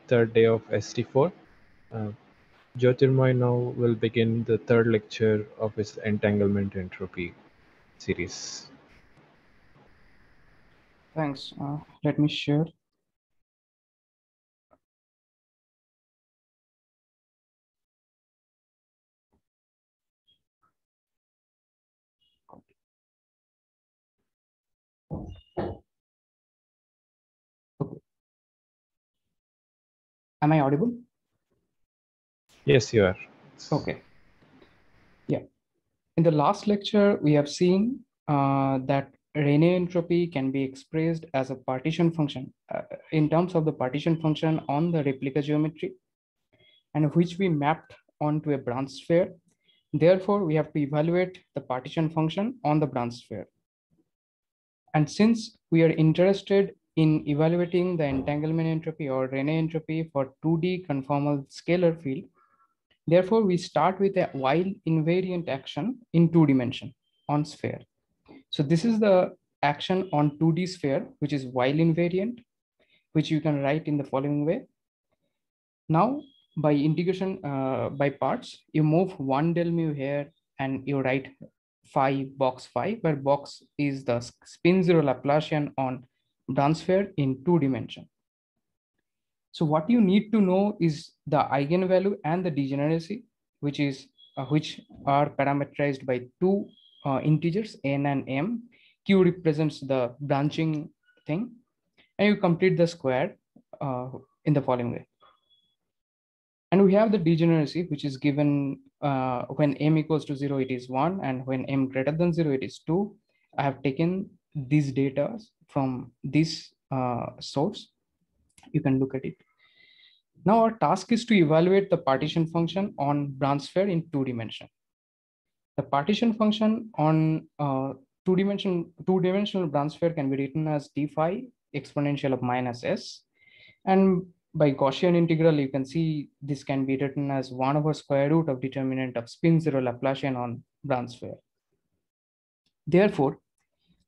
Third day of ST4. Uh, Jyotirmoy now will begin the third lecture of his Entanglement entropy series. Thanks. Let me share. Okay. Am I audible? Yes, you are. Okay. Yeah. In the last lecture, we have seen that Rene entropy can be expressed as a partition function in terms of the partition function on the replica geometry, and which we mapped onto a branch sphere. Therefore, we have to evaluate the partition function on the branch sphere. And since we are interested in evaluating the entanglement entropy or Rene entropy for 2D conformal scalar field, therefore we start with a while invariant action in 2 dimension on sphere. So this is the action on 2D sphere, which is while invariant, which you can write in the following way. Now, by integration by parts, you move 1 del mu here and you write phi box phi, where box is the spin zero Laplacian on branch sphere in 2 dimension. So what you need to know is the eigenvalue and the degeneracy, which are parameterized by two integers n and m. Q represents the branching thing, and you complete the square in the following way. And we have the degeneracy, which is given when m equals to 0, it is 1, and when m greater than 0, it is 2. I have taken these data from this source. You can look at it. Now our task is to evaluate the partition function on branch sphere in 2 dimension. The partition function on two-dimensional branch sphere can be written as d phi exponential of minus s. And by Gaussian integral, you can see this can be written as 1 over square root of determinant of spin zero Laplacian on branch sphere. Therefore,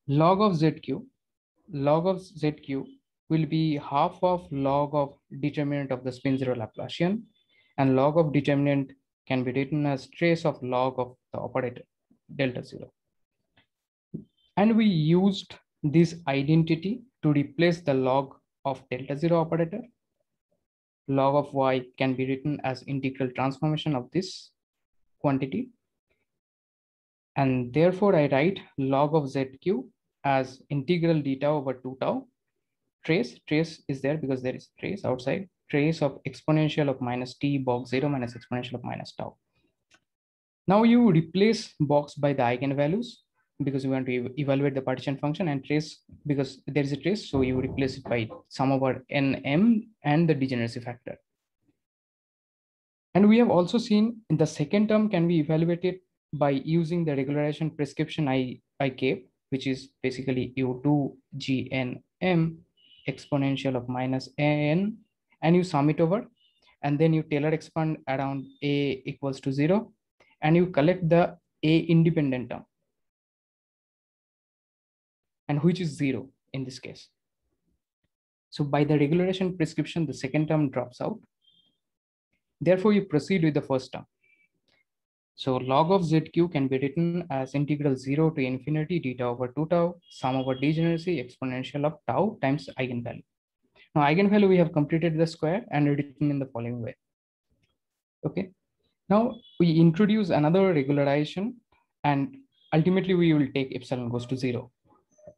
log of zq will be half of log of determinant of the spin zero Laplacian, and log of determinant can be written as trace of log of the operator delta zero. And we used this identity to replace the log of delta zero operator. Log of y can be written as integral transformation of this quantity. And therefore I write log of zq as integral d tau over 2 tau. Trace is there because there is trace outside. Trace of exponential of minus t box 0 minus exponential of minus tau. Now you replace box by the eigenvalues because you want to evaluate the partition function, and trace because there is a trace, so you replace it by sum over nm and the degeneracy factor. And we have also seen in the second term can be evaluated by using the regularization prescription I gave, which is basically u2 gnm exponential of minus n, and you sum it over, and then you Taylor expand around a equals to 0, and you collect the a independent term, and which is 0 in this case. So by the regularization prescription, the second term drops out. Therefore, you proceed with the first term. So log of zq can be written as integral 0 to infinity d tau over 2 tau, sum over degeneracy exponential of tau times eigenvalue. Now eigenvalue, we have completed the square and written in the following way. Okay. Now we introduce another regularization, and ultimately we will take epsilon goes to 0,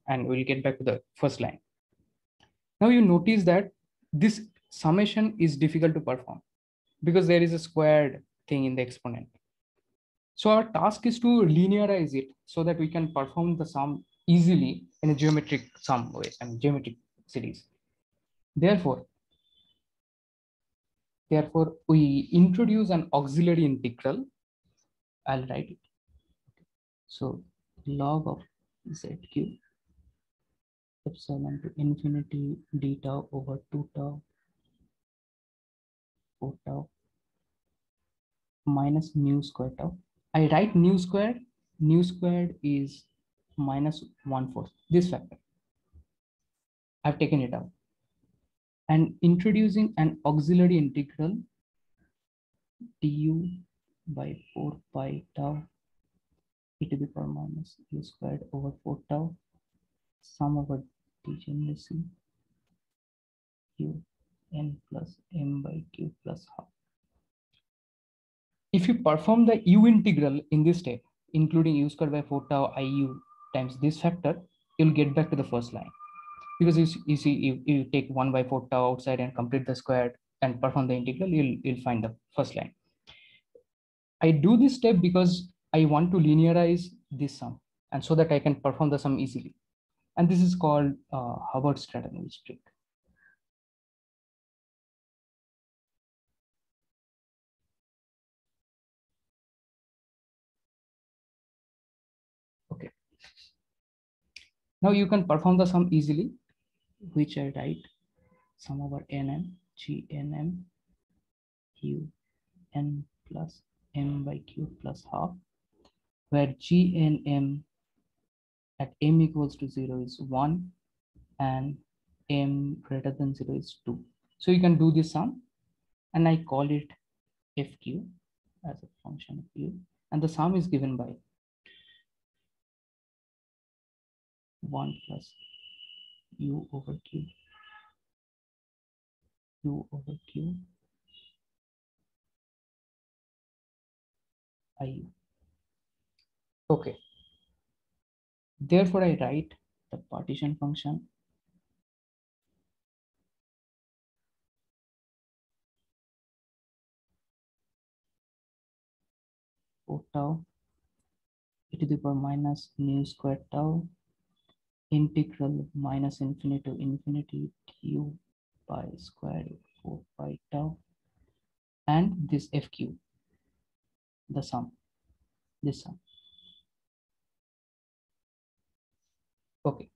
and we'll get back to the first line. Now you notice that this summation is difficult to perform because there is a squared thing in the exponent. So our task is to linearize it so that we can perform the sum easily in a geometric sum ways and geometric series. Therefore, we introduce an auxiliary integral. I'll write it. So log of zq epsilon to infinity d tau over 2 tau 4 tau minus nu square tau. I write nu squared is minus 1/4, this factor. I've taken it out. and introducing an auxiliary integral du by 4 pi tau e to the power minus u squared over 4 tau sum over degeneracy u n plus m by q plus half. If you perform the u integral in this step, including u squared by 4 tau iu times this factor, you'll get back to the first line. Because you see, you take 1 by 4 tau outside and complete the squared and perform the integral, you'll find the first line. I do this step because I want to linearize this sum, and so that I can perform the sum easily. And this is called Hubbard-Stratanovich trick. Okay. Now you can perform the sum easily, which I write sum over nm gnm u n plus m by q plus half, where gnm at m equals to 0 is 1 and m greater than 0 is 2. So you can do this sum, and I call it fq as a function of u, and the sum is given by 1 plus u over q over q iu. Okay. Therefore, I write the partition function for tau e to the power minus nu squared tau integral minus infinity to infinity du by square root 4 pi tau, and this fq, the sum, this sum. Okay.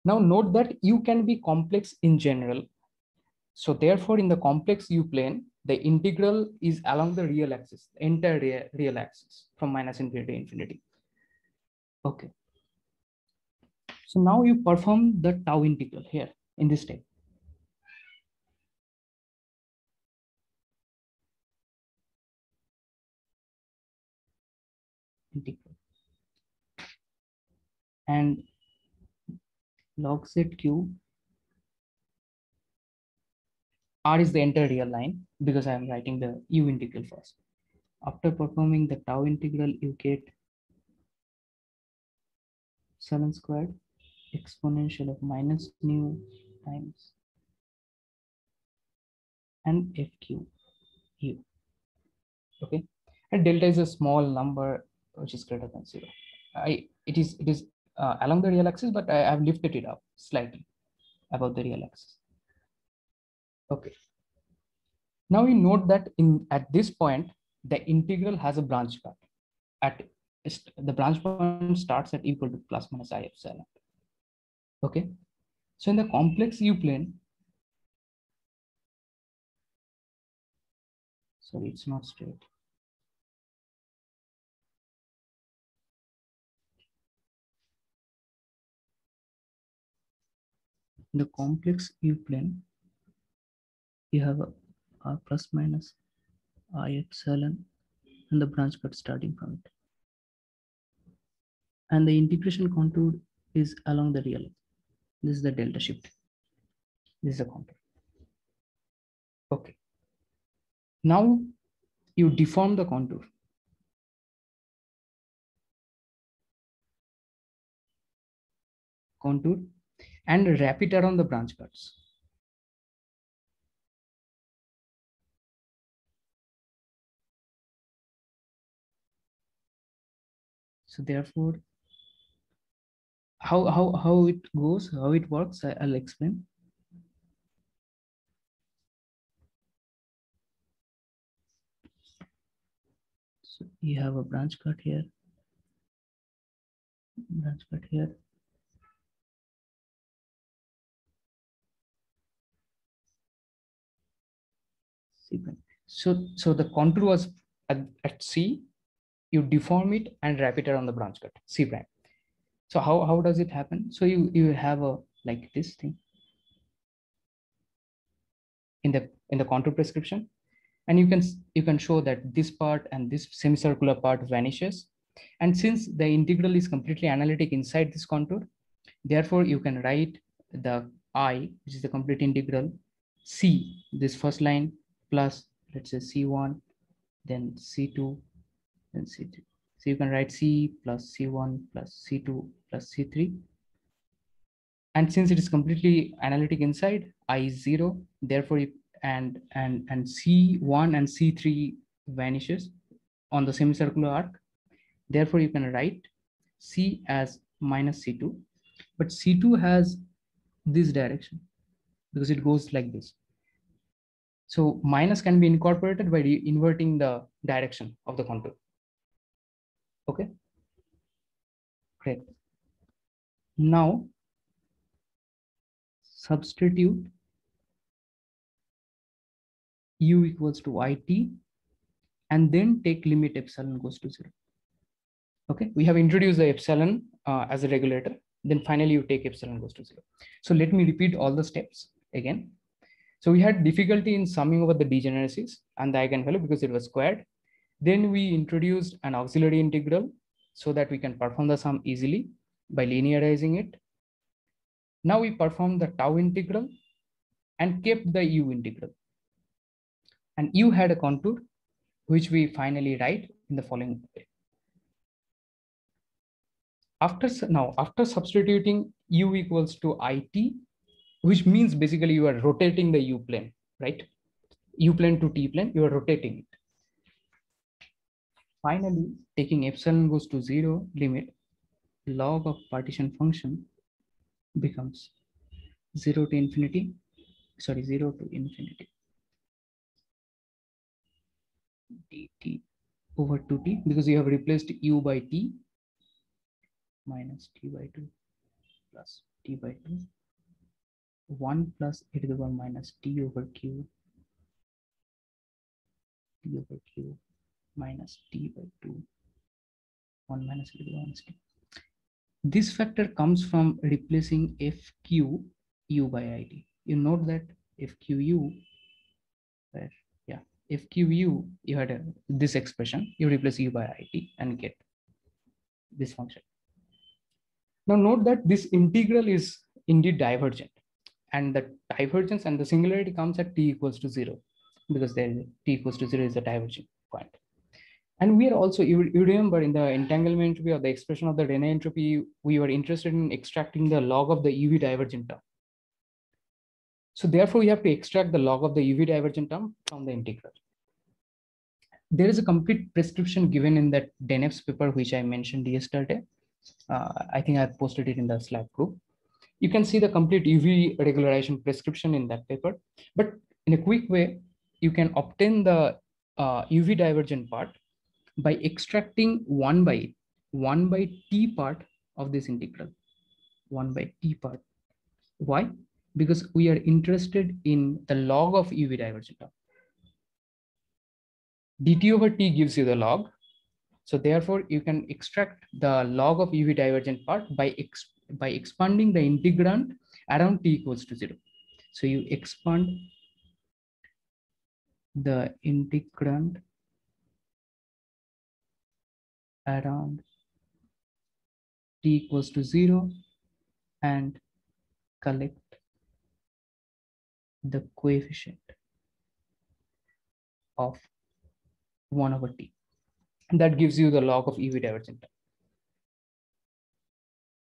Now note that u can be complex in general. So therefore, in the complex u plane, the integral is along the real axis, the entire real axis from minus infinity to infinity. Okay. So now you perform the tau integral here in this step. Integral. And log z q, r is the entire real line because I am writing the u integral first. After performing the tau integral, you get 7 squared exponential of minus nu times and fq u. Okay, and delta is a small number which is greater than 0. It is along the real axis, but I have lifted it up slightly above the real axis. Okay. Now we note that at this point the integral has a branch cut. At the branch point starts at equal to plus minus I epsilon. Okay, so in the complex u plane, sorry, it's not straight. In the complex u plane, you have a r plus minus I epsilon and the branch cut starting from it. And the integration contour is along the real. This is the delta shift. This is the contour. Okay. Now you deform the contour. And wrap it around the branch cuts. So therefore, how it goes, how it works, I'll explain. So you have a branch cut here, branch cut here. C prime. So the contour was at C, you deform it and wrap it around the branch cut, C prime. So how does it happen? So you have a like this thing. in the contour prescription, and you can show that this part and this semicircular part vanishes. And since the integral is completely analytic inside this contour, therefore you can write the I, which is the complete integral, C, this first line, plus let's say C1, then C2, then C3. So you can write C plus C1 plus C2 plus C3. And since it is completely analytic inside, I is 0, therefore and C1 and C3 vanishes on the semicircular arc. Therefore you can write C as minus C2, but C2 has this direction because it goes like this. So minus can be incorporated by inverting the direction of the contour. Okay, great. Now substitute u equals to it and then take limit epsilon goes to 0. Okay, we have introduced the epsilon as a regulator. Then finally you take epsilon goes to 0. So let me repeat all the steps again. So we had difficulty in summing over the degeneracies and the eigenvalue because it was squared. Then we introduced an auxiliary integral so that we can perform the sum easily by linearizing it. Now we perform the tau integral and kept the u integral. And u had a contour, which we finally write in the following way. After substituting u equals to it, which means basically you are rotating the u plane, right? U plane to t plane, you are rotating it. Finally, taking epsilon goes to 0 limit, log of partition function becomes 0 to infinity dt over 2t, because you have replaced u by t minus t by 2 plus t by 2, 1 plus e to the power minus t over q minus t by 2, 1 minus e to the power minus t. This factor comes from replacing fq u by it. You note that fq u, where fq u, you had this expression, you replace u by it and get this function. Now note that this integral is indeed divergent, and the divergence and the singularity comes at t equals to 0, because there is t equals to 0 is a divergent point. And we are also, you remember in the entanglement entropy or the expression of the Rene entropy, we were interested in extracting the log of the UV divergent term. So therefore we have to extract the log of the UV divergent term from the integral. There is a complete prescription given in that Denev's paper, which I mentioned yesterday. I think I posted it in the Slack group. You can see the complete UV regularization prescription in that paper. But in a quick way, you can obtain the UV divergent part by extracting 1 by t part of this integral. 1 by t part. Why? Because we are interested in the log of UV divergent term. dt over t gives you the log. So therefore, you can extract the log of UV divergent part by expanding the integrand around t equals to 0. So you expand the integrand around t equals to 0 and collect the coefficient of 1 over t. And that gives you the log of UV divergent term.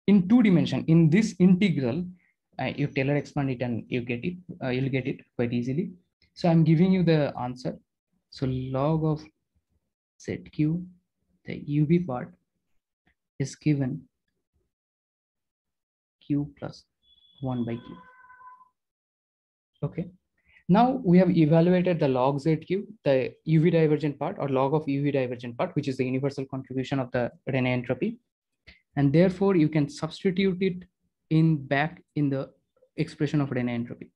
In 2 dimension, in this integral, you Taylor expand it and you get it. You'll get it quite easily. So I'm giving you the answer. So log of ZQ, the UV part, is given Q plus 1 by Q. Okay. Now we have evaluated the log ZQ, the UV divergent part or log of UV divergent part, which is the universal contribution of the Rene entropy. And therefore you can substitute it back in the expression of Rene entropy.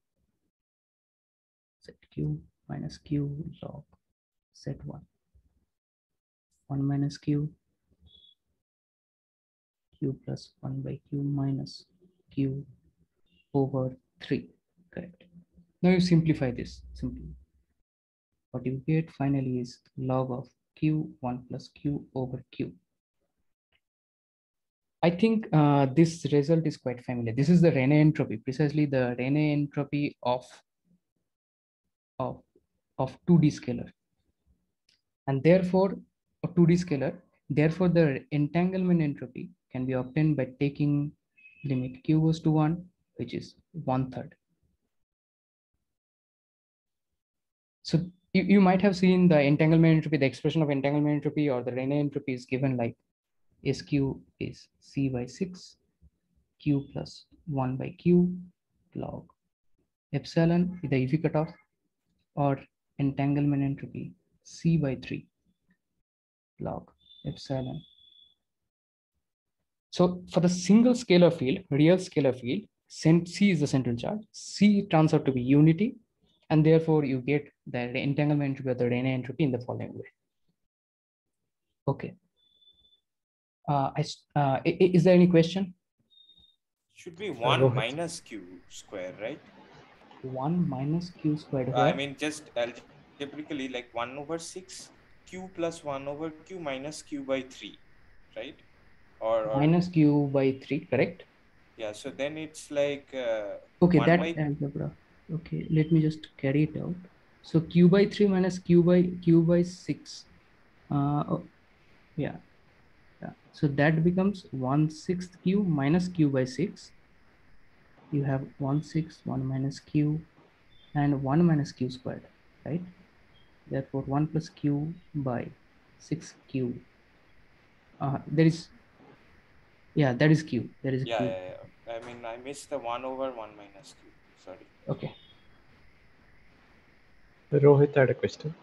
ZQ minus Q log Z1. 1 minus Q plus 1 by Q minus Q over 3. Correct. Now you simplify this simply. What you get finally is log of q1 plus q over q. I think this result is quite familiar. This is the Rene entropy, precisely the Rene entropy of 2D scalar. And therefore, a 2D scalar, therefore the entanglement entropy can be obtained by taking limit q goes to 1, which is 1/3. So you might have seen the entanglement entropy, the expression of entanglement entropy or the Rene entropy is given like SQ is C by 6, Q plus 1 by Q log epsilon with the EV cutoff, or entanglement entropy C by 3 log epsilon. So for the single scalar field, real scalar field, C is the central charge, C turns out to be unity, and therefore you get the entanglement entropy or the Rene entropy in the following way. Okay. Is there any question? Should be 1 minus q square, right? 1 minus q squared. I mean, just algebraically, like 1 over 6 q plus 1 over q minus q by 3, right? Or minus q by 3, correct? Yeah, so then it's like okay, that algebra. Okay, let me just carry it out. So q by 3 minus q by 6. Oh, yeah. So that becomes 1/6 q minus q by 6. You have 1/6, 1 minus q, and 1 minus q squared, right? Therefore, 1 plus q by 6q. There is, yeah, that is q. There is a q. Yeah. I mean, I missed the 1 over 1 minus q. Sorry. Okay. Rohit had a question.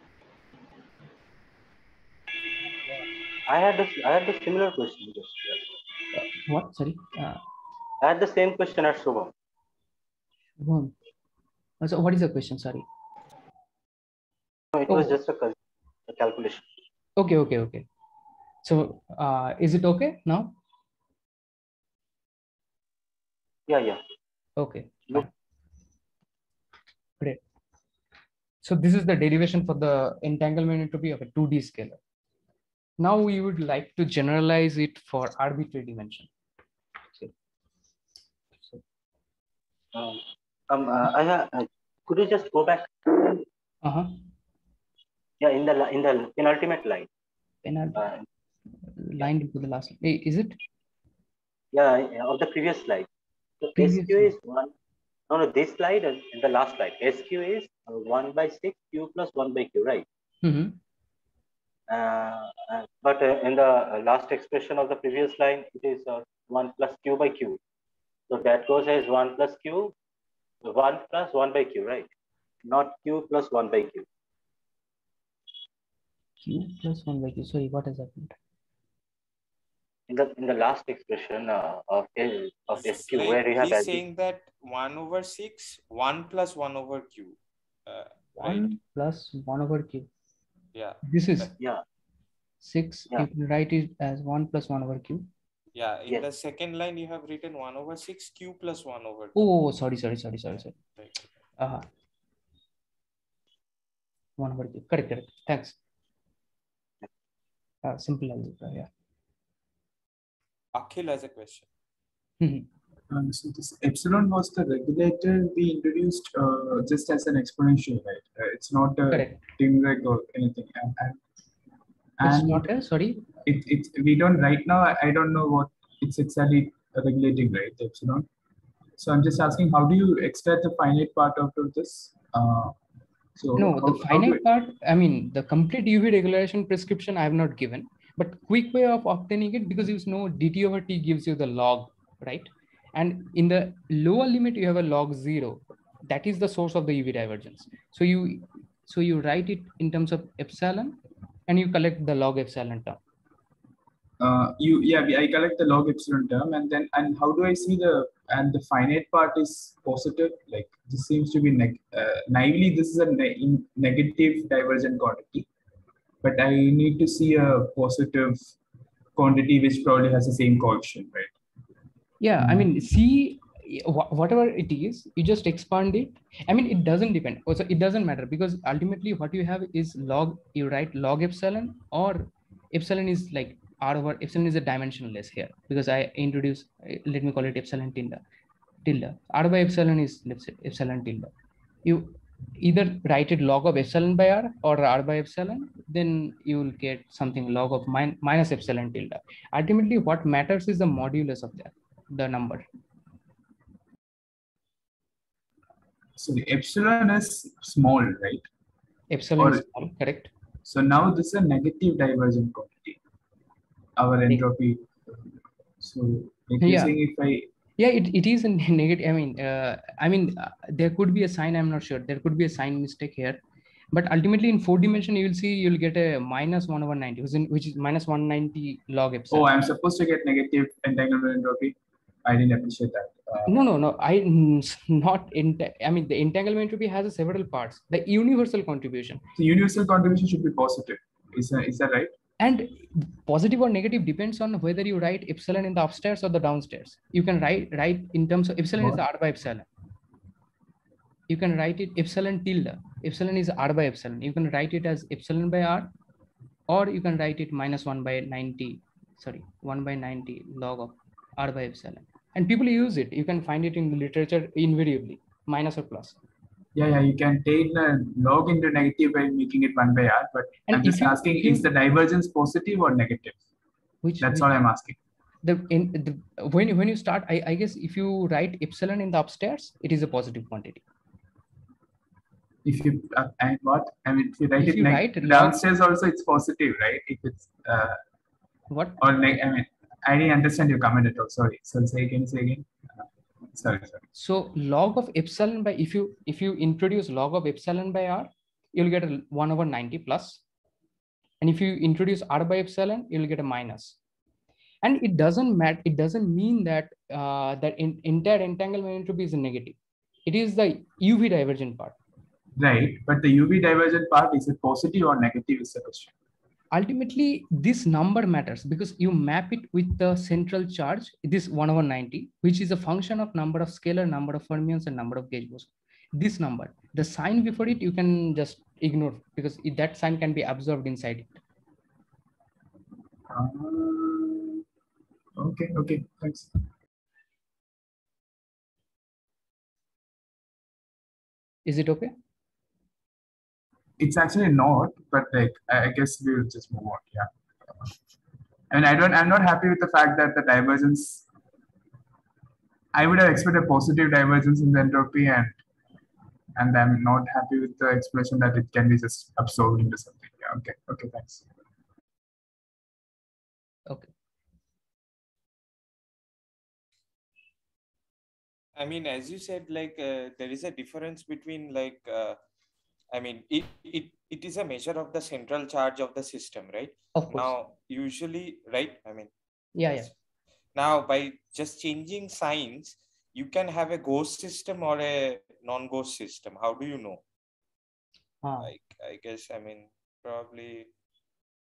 I had the similar question. What? Sorry. I had the same question as Shubham. Shubham. So what is the question? Sorry. No, it was just a calculation. Okay. So is it okay now? Yeah. Okay. Fine. Great. So this is the derivation for the entanglement entropy of a 2D scalar. Now we would like to generalize it for arbitrary dimension. Could you just go back? Yeah, in the penultimate line. Line into the last. Is it? Yeah, of the previous slide. So SQ is 1. No, this slide and in the last slide. SQ is 1 by 6 q plus 1 by q, right? Mm-hmm. But in the last expression of the previous line, it is 1 plus q by q. So that goes as 1 plus q, 1 plus 1 by q, right? Not q plus 1 by q. Q plus 1 by q. Sorry, what has happened? In the last expression of SQ, like where you have he's saying that 1 over 6, 1 plus 1 over q. 1 plus 1 over q. Yeah. This is 6. Yeah. You can write it as 1 plus 1 over q. Yeah. In the second line, you have written 1 over 6 q plus 1 over q. Oh, sorry. Right. 1 over q. Correct. Thanks. Simple algebra, yeah. Akhil has a question. So this epsilon was the regulator we introduced just as an exponential, right? It's not a Dimreg or anything. It's not a, sorry? We don't, right now, I don't know what it's exactly regulating, right, the epsilon. So I'm just asking, how do you extract the finite part out of this? The finite part, I mean, the complete UV regularization prescription I have not given, but quick way of obtaining it, because you know dt over t gives you the log, right? And in the lower limit, you have a log 0. That is the source of the UV divergence. So you write it in terms of epsilon, and you collect the log epsilon term. I collect the log epsilon term, and how do I see the finite part is positive? Like this seems to be naively this is a negative divergent quantity, but I need to see a positive quantity which probably has the same coefficient, right? Yeah, I mean, C whatever it is, you just expand it. I mean, it doesn't depend. Also, it doesn't matter because ultimately what you have is log, you write log epsilon, or epsilon is like r over epsilon is a dimensionless here because I introduce, let me call it epsilon tilde. R by epsilon is, let's say, epsilon tilde. You either write it log of epsilon by r or r by epsilon, then you will get something log of minus epsilon tilde. Ultimately, what matters is the modulus of that, the number. So the epsilon is small, right? Epsilon is Or small, correct? so now this is a negative divergent quantity, our entropy. So like you're Yeah. saying if I Yeah, it is a negative. There could be a sign. I'm not sure. There could be a sign mistake here, but ultimately in 4-dimension, you will see you'll get a minus 1 over 90, which is minus 190 log epsilon. oh, I'm supposed to get negative entanglement entropy. I didn't appreciate that. No. Not I mean, the entanglement entropy has several parts. The universal contribution. The universal contribution should be positive. Is that right? And positive or negative depends on whether you write epsilon in the upstairs or the downstairs. You can write in terms of epsilon is r by epsilon. You can write it epsilon tilde. Epsilon is r by epsilon. You can write it as epsilon by r, or you can write it minus 1 by 90. Sorry, 1 by 90 log of r by epsilon. And people use it. You can find it in the literature invariably, minus or plus. Yeah, you can take the log into negative by making it 1 by r, but And I'm just asking, is the divergence positive or negative? That's all I'm asking. When you start, I guess if you write epsilon in the upstairs, it is a positive quantity. If you and what I mean, if you write if it you write downstairs also, it's positive, right? If it's what? Or like I mean, I didn't understand your comment at all. Sorry. So say again. Sorry. So log of epsilon by, if you introduce log of epsilon by r, you'll get a 1 over 90 plus. And if you introduce r by epsilon, you'll get a minus. And it doesn't matter. It doesn't mean that entire entanglement entropy is a negative. It is the UV divergent part. Right, but the UV divergent part, is it positive or negative is the question. Ultimately, this number matters because you map it with the central charge, this 1 over 90, which is a function of number of scalar, number of fermions, and number of gauge bosons. This number, the sign before it, you can just ignore because that sign can be absorbed inside it. Okay, thanks. Is it okay? It's actually not, but like I guess we'll just move on. Yeah. And I'm not happy with the fact that the divergence. I would have expected positive divergence in the entropy, and I'm not happy with the expression that it can be just absorbed into something. Yeah. Okay, thanks. Okay. I mean, as you said, like there is a difference between like, I mean, it is a measure of the central charge of the system, right? Of course. Now, usually, right? I mean, yeah. Now, by just changing signs, you can have a ghost system or a non-ghost system. How do you know? Like, I guess, I mean, probably.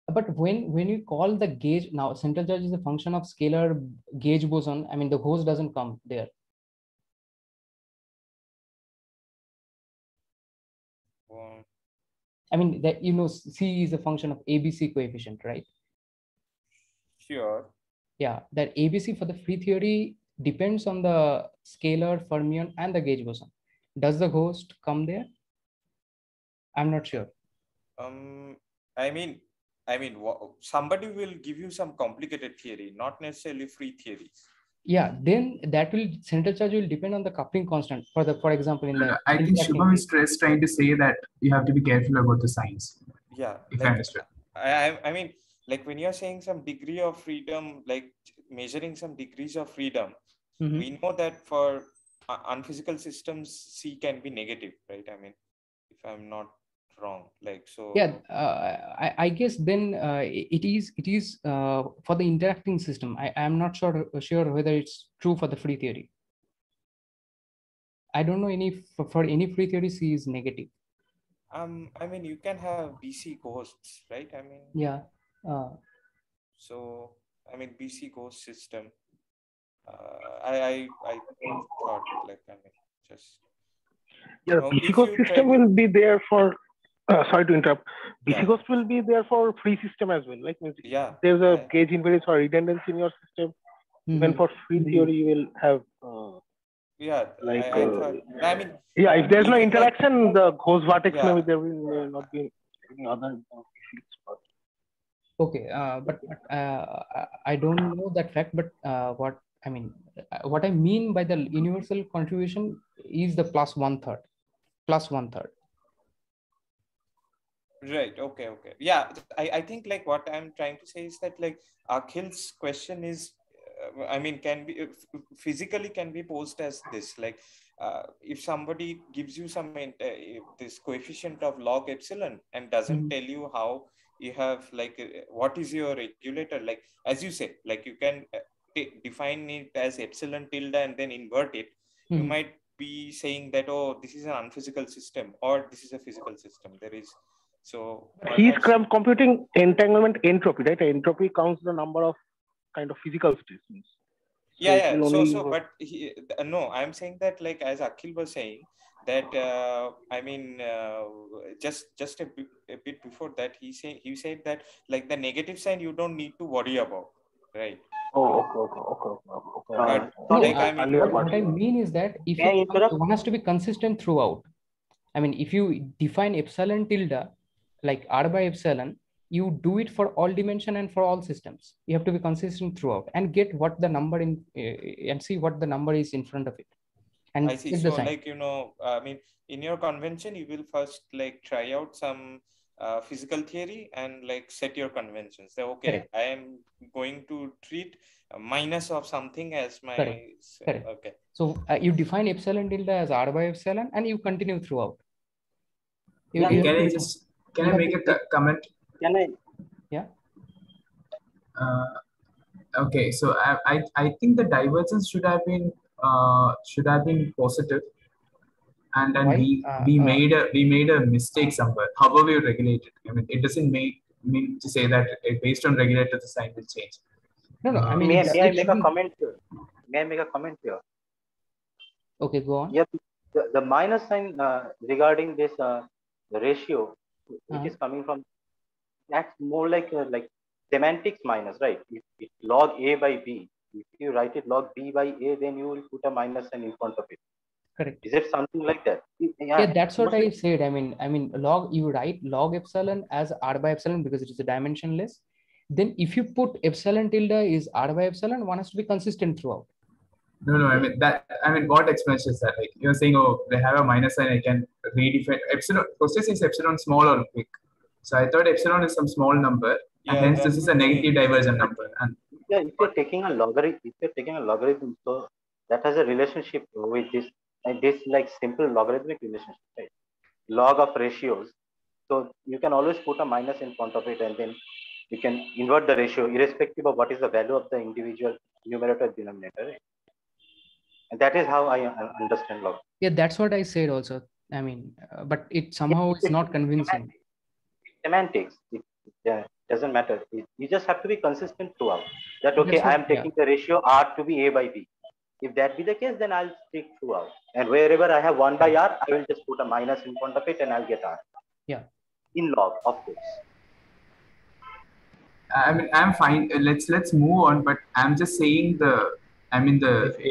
But when you call the gauge, now central charge is a function of scalar gauge boson. I mean, the ghost doesn't come there. I mean, that C is a function of ABC coefficient, right? Sure. Yeah, that ABC for the free theory depends on the scalar, fermion, and the gauge boson. Does the ghost come there? I'm not sure. I mean, somebody will give you some complicated theory, not necessarily free theories. Yeah, then that will central charge will depend on the coupling constant. For example, in the I think Shubham is trying to say that you have to be careful about the signs. Yeah, if I understood. I mean, like when you're saying some degree of freedom, like measuring some degrees of freedom, we know that for unphysical systems, C can be negative, right? I mean, if I'm not wrong, like so. Yeah, I guess then it is for the interacting system. I am not sure whether it's true for the free theory. I don't know any for any free theory C is negative. I mean, you can have BC ghosts, right? I mean, yeah. So I mean, BC ghost system. I thought like, I mean, just yeah, PC Ghost system will be there for. Sorry to interrupt. PC Ghost will be there for free system as well. Like, yeah, there's a gauge invariance or redundancy in your system. Even for free theory, you will have. Yeah, like, I thought. I mean, yeah, if there's no even interaction, like, the ghost vertex yeah. there will not be any other fields. Okay, but I don't know that fact. But what I mean by the universal contribution is the plus 1/3, plus 1/3. Right. Okay. Okay. Yeah. I think like what I'm trying to say is that like Akhil's question is, I mean, can be physically can be posed as this, like if somebody gives you some this coefficient of log epsilon and doesn't tell you how you have like what is your regulator, like as you say, like you can define it as epsilon tilde and then invert it. You might be saying that, oh, this is an unphysical system or this is a physical system. There is. So he's computing entanglement entropy, right? Entropy counts the number of kind of physical states. So yeah. So, but no, I'm saying that like as Akhil was saying that I mean just a bit before that he said that like the negative sign you don't need to worry about, right? Oh, okay. No, like, I mean, what I mean is that if one has to be consistent throughout. I mean, if you define epsilon tilde, like R by epsilon, you do it for all dimension and for all systems. You have to be consistent throughout and get what the number in and see what the number is in front of it. And I see. So like, you know, I mean, in your convention, you will first like try out some physical theory and like set your conventions. So, okay, correct. I am going to treat a minus of something as my. Correct. Okay. So you define epsilon tilde as R by epsilon and you continue throughout. Can I make a comment? Can I? Yeah. Okay, so I think the divergence should have been positive, and then we made a mistake somewhere. However, we regulate it. I mean, it doesn't mean to say that based on regulator the sign will change. No. I mean, may I make a comment here? May I make a comment here? Okay, go on. Yep. The minus sign regarding this the ratio, which is coming from, that's more like semantics minus, right? If log A by B, if you write it log B by A, then you will put a minus sign in front of it. Correct. Is it something like that? Yeah, that's what I said. I mean, you write log epsilon as R by epsilon because it is a dimensionless. Then if you put epsilon tilde is R by epsilon, one has to be consistent throughout. No. I mean, what explanation is that? Like you're saying, oh, they have a minus sign. I can redefine epsilon. Process is epsilon small or big. So I thought epsilon is some small number, and hence this is a negative divergent number. And yeah, if you're taking a logarithm, so that has a relationship with this, and this like simple logarithmic relationship, right? Log of ratios. So you can always put a minus in front of it, and then you can invert the ratio irrespective of what is the value of the individual numerator denominator, right? And that is how I understand log. Yeah, that's what I said also. I mean, but it somehow is not convincing. Semantics. It doesn't matter. You just have to be consistent throughout. That okay, I am taking the ratio R to be A by B. If that be the case, then I'll stick throughout. And wherever I have 1 by R, I will just put a minus in front of it and I'll get R. Yeah. In log, of course. I mean, I'm fine. Let's move on. But I'm just saying the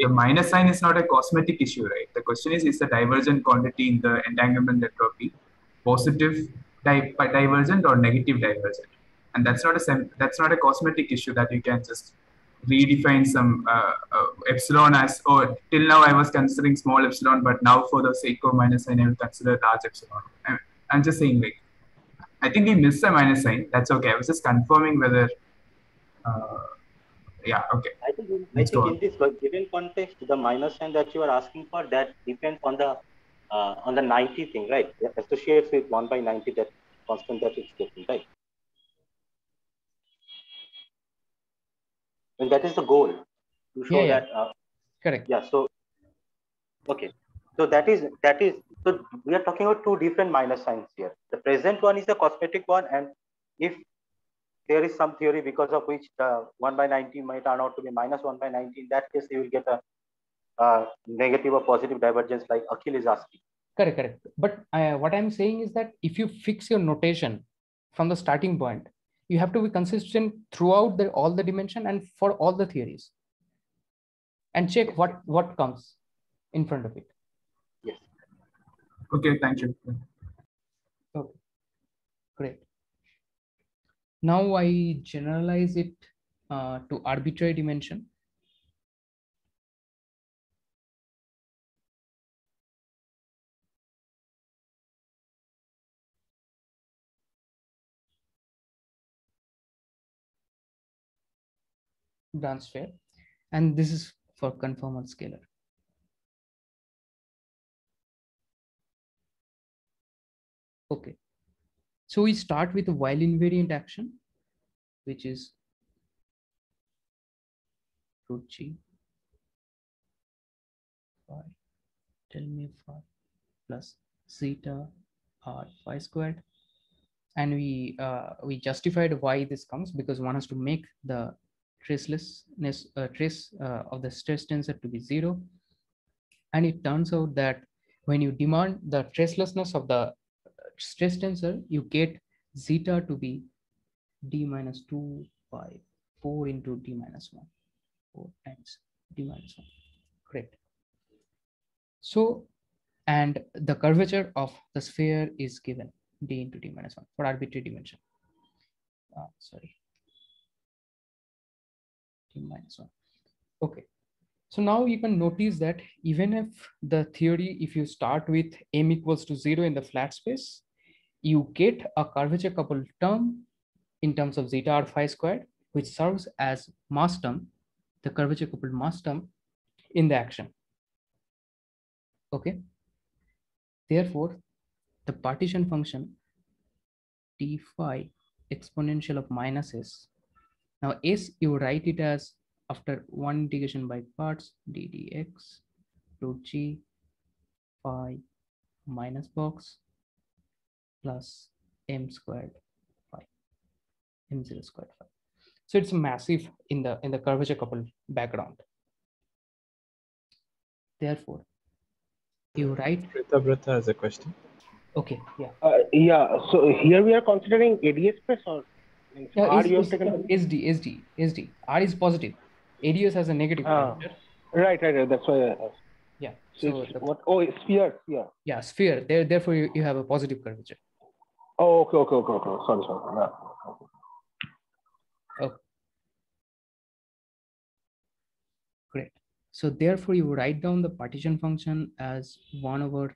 minus sign is not a cosmetic issue, right? The question is the divergent quantity in the entanglement entropy positive divergent or negative divergent? And that's not a cosmetic issue that you can just redefine some epsilon as, or till now I was considering small epsilon, but now for the sake of minus sign I will consider large epsilon. I'm just saying, like, I think we missed the minus sign. That's okay. I was just confirming whether. Yeah. Okay. I think in this given context, the minus sign that you are asking for, that depends on the 90 thing, right? It associates with 1 by 90, that constant that it's taking, right? And that is the goal, to show that. Correct. Yeah. So. Okay. So that is. So we are talking about two different minus signs here. The present one is the cosmetic one, and if there is some theory because of which 1 by 19 might turn out to be minus 1 by 19. In that case, you will get a negative or positive divergence like Akhil is asking. Correct, correct. But what I'm saying is that if you fix your notation from the starting point, you have to be consistent throughout all the dimension and for all the theories, and check what comes in front of it. Yes. Okay, thank you. Okay, great. Now I generalize it to arbitrary dimension. Branch sphere, and this is for conformal scalar. Okay, so we start with a while invariant action, which is root g phi tell me phi plus zeta r phi squared, and we justified why this comes because one has to make the tracelessness trace of the stress tensor to be 0, and it turns out that when you demand the tracelessness of the stress tensor, you get zeta to be d minus 2 by 4 into d minus 1, 4 times d minus 1. Great. So, and the curvature of the sphere is given d into d minus 1 for arbitrary dimension. Sorry, d minus 1. Okay. So now you can notice that even if the theory, if you start with m equals to 0 in the flat space, you get a curvature coupled term in terms of zeta r phi squared, which serves as mass term, the curvature coupled mass term in the action. Okay. Therefore, the partition function d phi exponential of minus s. Now s, you write it as after one integration by parts d dx root g phi minus box plus m squared phi m0 squared phi. So it's massive in the curvature coupled background. Therefore, you write. Brita has a question. Okay, yeah. Yeah. So here we are considering ADS space or Yeah, R you have taken? SD. R is positive. ADS has a negative curvature. Right. That's why I asked. Yeah. So what? Oh, it's sphere. Yeah. Yeah, sphere. Therefore, you have a positive curvature. Oh, okay. Sorry. Yeah. Okay. Great. So therefore, you write down the partition function as 1 over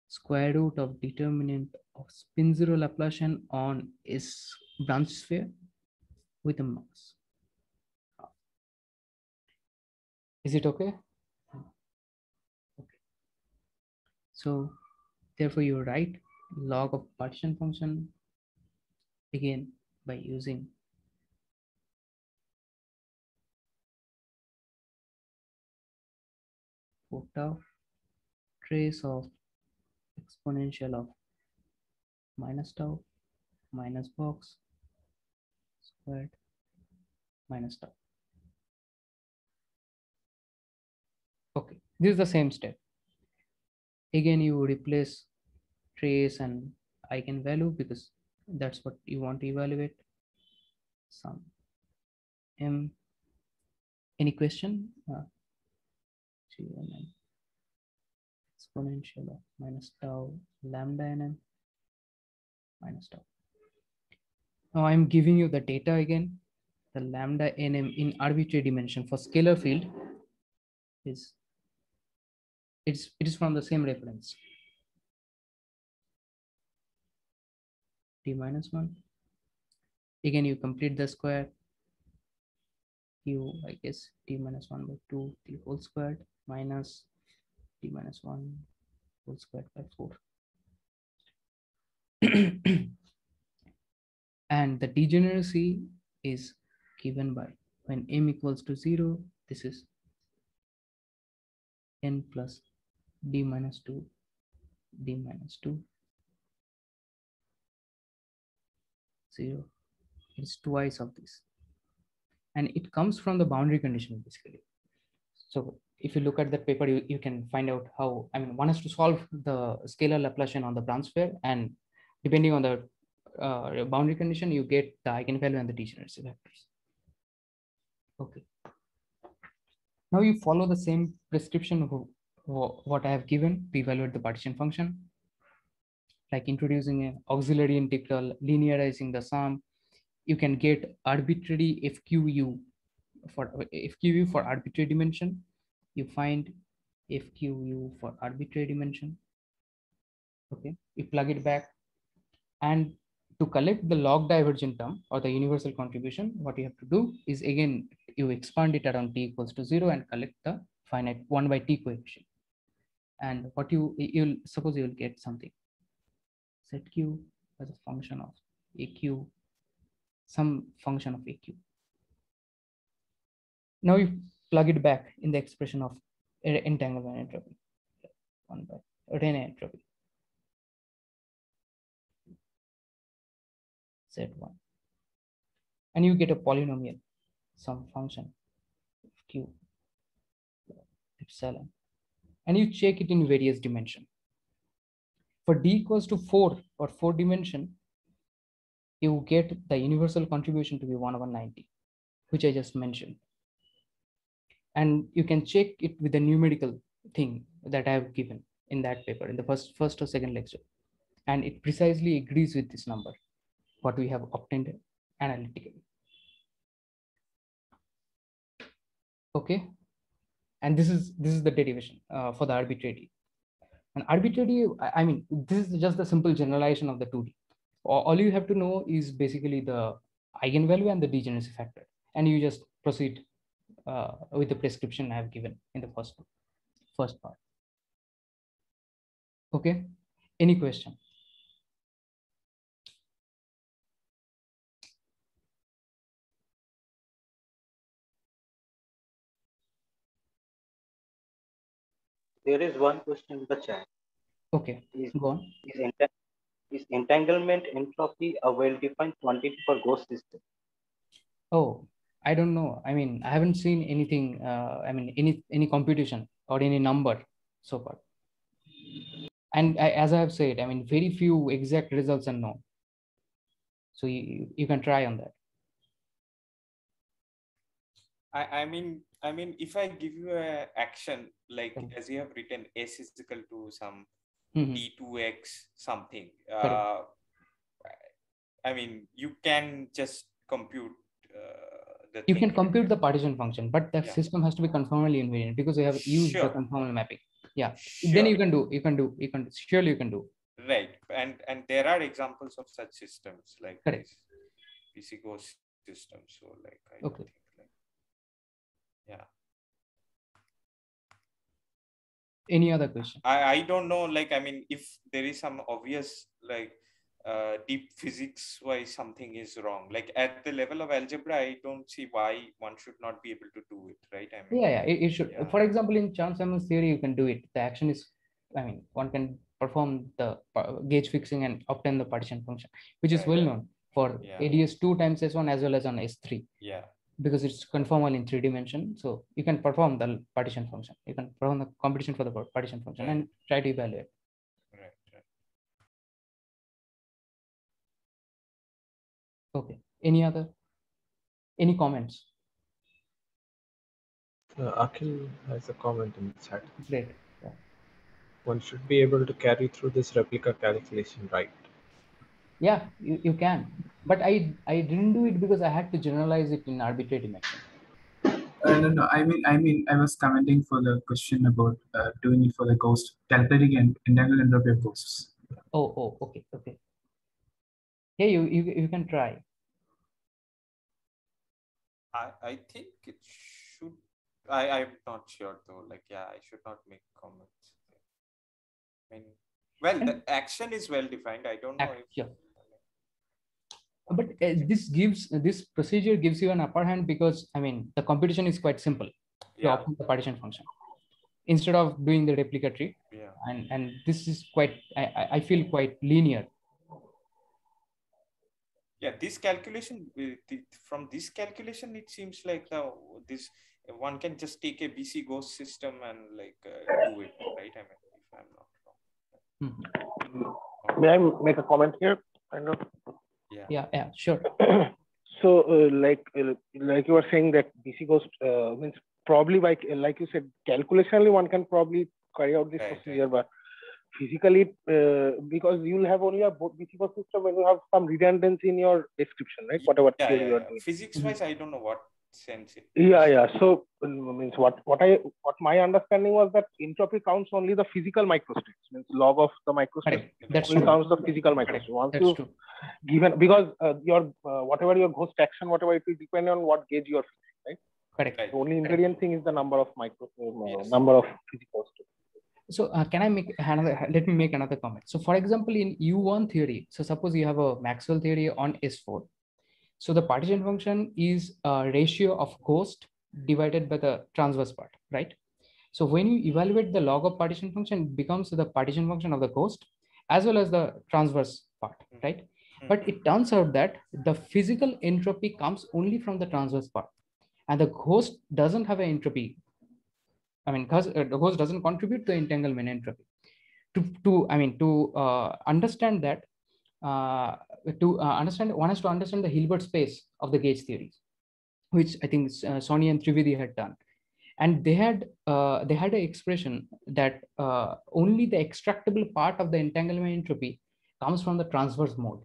square root of determinant of spin zero Laplacian on S branch sphere with a mass. Is it okay? Okay. So therefore, you write log of partition function again by using tau trace of exponential of minus tau minus box squared minus tau. Okay, this is the same step. Again, you replace trace and eigenvalue because that's what you want to evaluate. Some m. Any question? Exponential of minus tau lambda nm minus tau. Now I'm giving you the data again. The lambda nm in arbitrary dimension for scalar field is it is from the same reference. D minus 1. Again, you complete the square. You, I guess, d minus 1 by 2, the whole squared minus d minus 1 whole squared by 4. And the degeneracy is given by when m equals to 0, this is n plus d minus 2, d minus 2, 0, It's twice of this. And it comes from the boundary condition basically. So if you look at that paper, you can find out how, I mean, one has to solve the scalar Laplacian on the branch sphere, and depending on the boundary condition, you get the eigenvalue and the degeneracy vectors. Okay. Now you follow the same prescription of what I have given to evaluate the partition function, like introducing an auxiliary integral, linearizing the sum. You can get arbitrary FQU for arbitrary dimension. You find FQU for arbitrary dimension. Okay, you plug it back, and to collect the log divergent term or the universal contribution, what you have to do is again you expand it around t equals to 0 and collect the finite 1 by t coefficient. And what you'll suppose you'll get something. Set q as a function of aq, some function of aq. Now you plug it back in the expression of entanglement entropy, 1 by Rayleigh entropy. Z1. And you get a polynomial, some function of q epsilon. And you check it in various dimension. For d equals to 4 or 4 dimension, you get the universal contribution to be 1 over 90, which I just mentioned. And you can check it with the numerical thing that I have given in that paper in the first or second lecture. And it precisely agrees with this number, what we have obtained analytically. Okay. And this is the derivation for the arbitrary. And arbitrary, I mean, this is just the simple generalization of the 2D. All you have to know is basically the eigenvalue and the degeneracy factor. And you just proceed with the prescription I have given in the first part. Okay. Any question? There is one question in the chat. Okay, go on. Is entanglement entropy a well-defined quantity for ghost system? Oh, I don't know. I mean, I haven't seen anything. I mean, any computation or any number so far. And as I have said, I mean, very few exact results are known. So you can try on that. I mean, if I give you a action, like as you have written, S is equal to some D2X something. I mean, you can just compute the you thing, can compute the partition function, but the system has to be conformally invariant because we have used the conformal mapping. Yeah, then you can surely you can do. Right, and there are examples of such systems like PC ghost systems. So like I think like, yeah. Any other question? I don't know. Like I mean, if there is some obvious like deep physics why something is wrong, like at the level of algebra, I don't see why one should not be able to do it, right? I mean, it should. Yeah. For example, in Chern-Simons theory, you can do it. The action is, I mean, one can perform the gauge fixing and obtain the partition function, which is well known for ADS 2 times S1 as well as on S3. Yeah. Because it's conformal in 3 dimensions, so you can perform the partition function. You can perform the computation for the partition function and try to evaluate. Right. Okay. Any comments? Akhil has a comment in the chat. Great. Yeah. One should be able to carry through this replica calculation, right? Yeah, you can. But I didn't do it because I had to generalize it in arbitrary dimension. No. I mean, I was commenting for the question about doing it for the ghost, calculating and entanglement entropy of ghosts. Oh, okay. Yeah, you can try. I think it should. I'm not sure though. Like, yeah, I should not make comments. I mean, well, the action is well defined. I don't know if. Yeah. But this procedure gives you an upper hand because I mean the computation is quite simple. You obtain the partition function instead of doing the replica tree. Yeah. And this is quite I feel quite linear. Yeah, this calculation, from this calculation, it seems like this one can just take a BC ghost system and like do it, right? I mean, if I'm not wrong. May I make a comment here? Kind of. Yeah, sure. So, like you were saying that BC ghost means probably by, like you said, calculationally one can probably carry out this procedure, but physically, because you'll have only a BC ghost system when you have some redundancy in your description, right? Whatever theory you are doing. Physics-wise, I don't know what sense it. Yeah. So means what my understanding was that entropy counts only the physical microstates, means log of the microstate. That's only true. counts the physical microstate. Once That's you true. Given, because your whatever your ghost action, whatever, it will depend on what gauge you are fixing, right? Correct. The only ingredient thing is the number of number of physical states. So can I make another? Let me make another comment. So for example, in U1 theory, so suppose you have a Maxwell theory on S4. So the partition function is a ratio of ghost divided by the transverse part, right? So when you evaluate the log of partition function, it becomes the partition function of the ghost as well as the transverse part, right? But it turns out that the physical entropy comes only from the transverse part, and the ghost doesn't have an entropy. I mean, because the ghost doesn't contribute to entanglement entropy. To understand that, one has to understand the Hilbert space of the gauge theories, which I think Soni and Trivedi had done. And they had an expression that only the extractable part of the entanglement entropy comes from the transverse mode,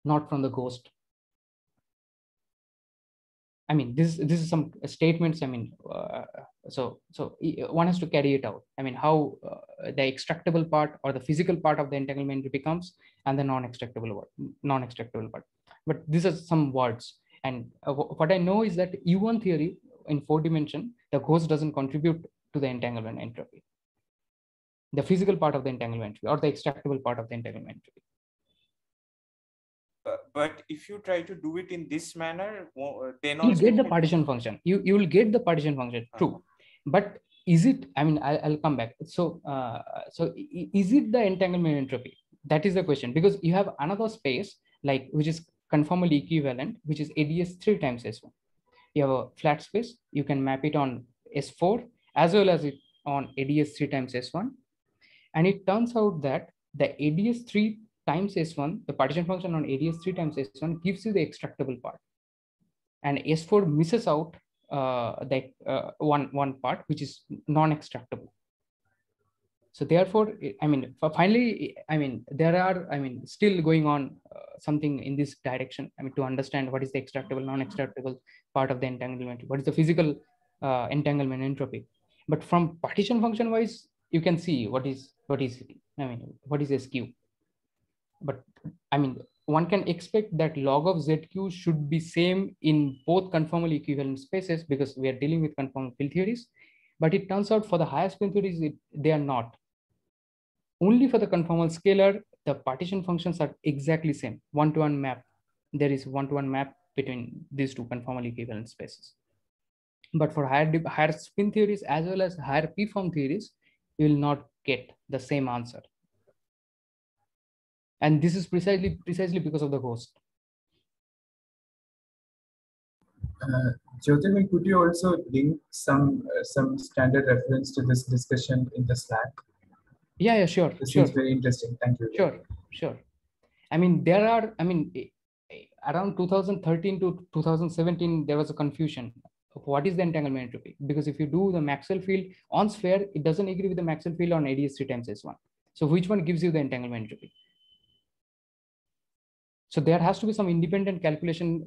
not from the ghost. I mean, this is some statements. I mean, so one has to carry it out. I mean, how the extractable part or the physical part of the entanglement entropy comes, and the non-extractable part. But these are some words. And what I know is that U1 theory in 4 dimension, the ghost doesn't contribute to the entanglement entropy, the physical part of the entanglement entropy or the extractable part of the entanglement entropy. But if you try to do it in this manner, then you get the partition function. You will get the partition function, true. But is it? I mean, I'll come back. So is it the entanglement entropy? That is the question, because you have another space like which is conformally equivalent, which is ADS 3 times S1. You have a flat space. You can map it on S4 as well as it on ADS 3 times S1, and it turns out that the ADS 3 times S1, the partition function on ADS 3 times S1 gives you the extractable part, and S4 misses out one part which is non-extractable. So therefore, I mean, finally, I mean, there are, I mean, still going on something in this direction. I mean, to understand what is the extractable, non-extractable part of the entanglement, what is the physical entanglement entropy. But from partition function wise, you can see what is SQ. But I mean, one can expect that log of ZQ should be same in both conformally equivalent spaces because we are dealing with conformal field theories. But it turns out for the higher spin theories, they are not. Only for the conformal scalar, the partition functions are exactly same, one-to-one map. There is one-to-one map between these two conformally equivalent spaces. But for higher spin theories as well as higher p-form theories, you will not get the same answer. And this is precisely because of the ghost. Jyotirmoy, could you also link some standard reference to this discussion in the Slack? Yeah, sure. This is very interesting. Thank you. Sure. I mean, there are, I mean, around 2013 to 2017, there was a confusion of what is the entanglement entropy. Because if you do the Maxwell field on sphere, it doesn't agree with the Maxwell field on ADS 3 times S1. So which one gives you the entanglement entropy? So there has to be some independent calculation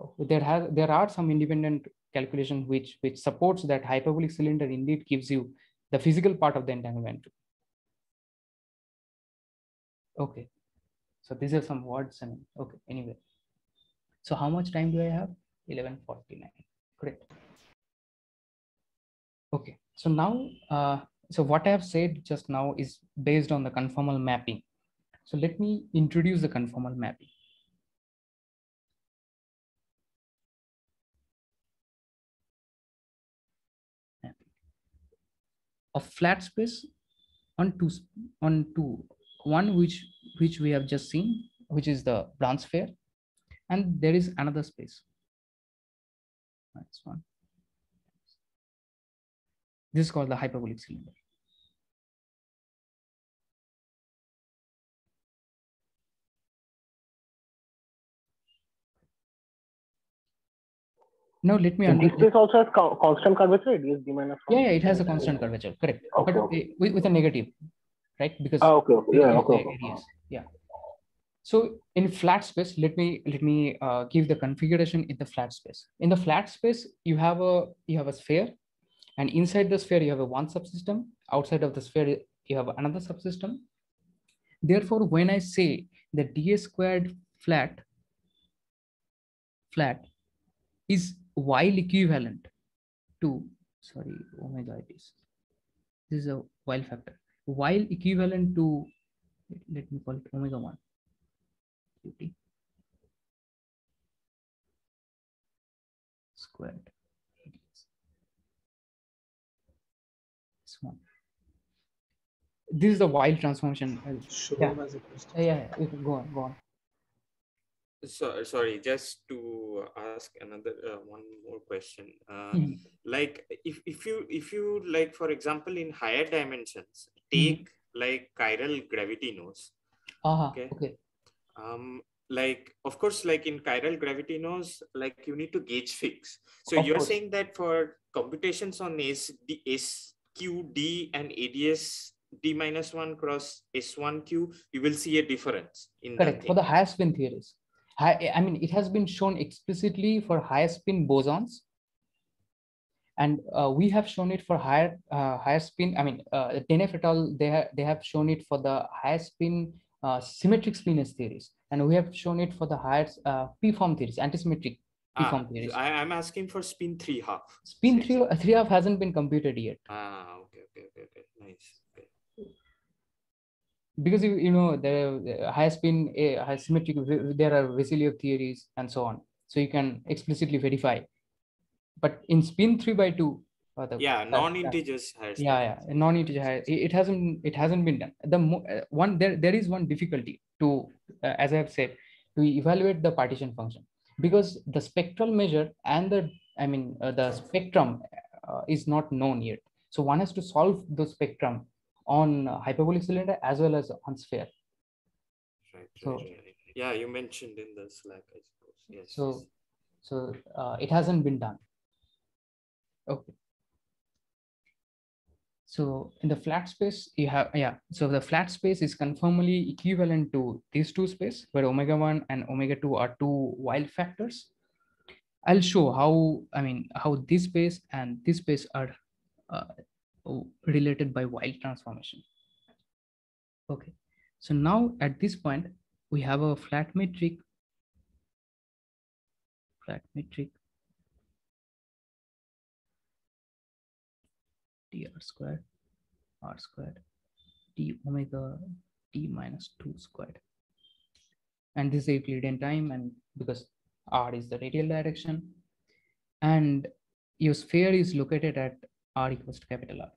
there are some independent calculation which supports that hyperbolic cylinder indeed gives you the physical part of the entanglement. Okay, so these are some words and okay, anyway. So how much time do I have? 11:49. Great. Okay, so now so what I have said just now is based on the conformal mapping. So let me introduce the conformal mapping. A flat space on two, one which which we have just seen, which is the branch sphere, and there is another space. That's one. This is called the hyperbolic cylinder. Now let me This space also has constant curvature. It is d minus 1. Yeah, it has a constant curvature, correct. Okay, but okay. With a negative, right? Because okay. Yeah, okay. areas. Yeah. So in flat space, let me give the configuration in the flat space. In the flat space, you have a sphere, and inside the sphere you have a one subsystem. Outside of the sphere you have another subsystem. Therefore, when I say the dA squared flat is while equivalent to, sorry, omega it is. This is a while factor. While equivalent to, let me call it omega 1 qt squared. This one. This is the while transformation. Yeah, you can go on. So, sorry, just to ask another one more question. Like if you like, for example, in higher dimensions, take like chiral gravity nodes. Okay. Like, of course, like in chiral gravity nodes, like you need to gauge fix. So Of you're course. saying that for computations on SQD and ADS D-1 cross S1Q, you will see a difference in correct that for the higher spin theories. I mean, it has been shown explicitly for higher spin bosons, and we have shown it for higher spin. I mean, Denef et al. They have shown it for the higher spin symmetric spinous theories, and we have shown it for the higher p-form theories, antisymmetric p-form theories. I'm asking for spin 3/2. Spin 3/2 hasn't been computed yet. Okay. Nice. Okay. Because you know the high spin, high symmetric, there are Vasiliev theories and so on, so you can explicitly verify. But in spin 3/2, non-integers higher spin. Non-integer higher, it hasn't been done. The there is one difficulty to as I have said, to evaluate the partition function, because the spectral measure and the spectrum is not known yet. So one has to solve the spectrum on hyperbolic cylinder as well as on sphere. Right. Yeah, you mentioned in the Slack, I suppose. Yes. So it hasn't been done. Okay. So in the flat space, you have, so the flat space is conformally equivalent to these two spaces, where omega 1 and omega 2 are two while factors. I'll show how this space and this space are related by while transformation. Okay. So now at this point, we have a flat metric dr squared r squared d omega d minus 2 squared, and this is Euclidean time, and because r is the radial direction, and your sphere is located at r equals to capital R.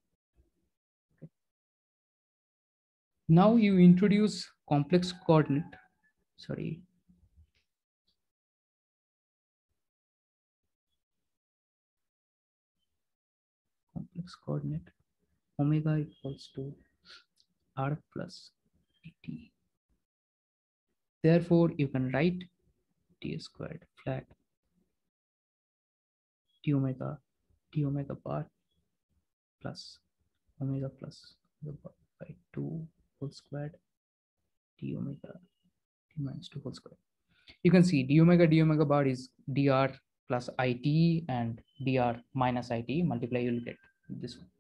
Okay. Now you introduce complex coordinate, omega equals to r plus dt. Therefore, you can write d squared flat d omega bar plus omega by 2 whole squared d omega d minus 2 whole squared. You can see d omega bar is dr plus it, and dr minus it multiply, you'll get this one.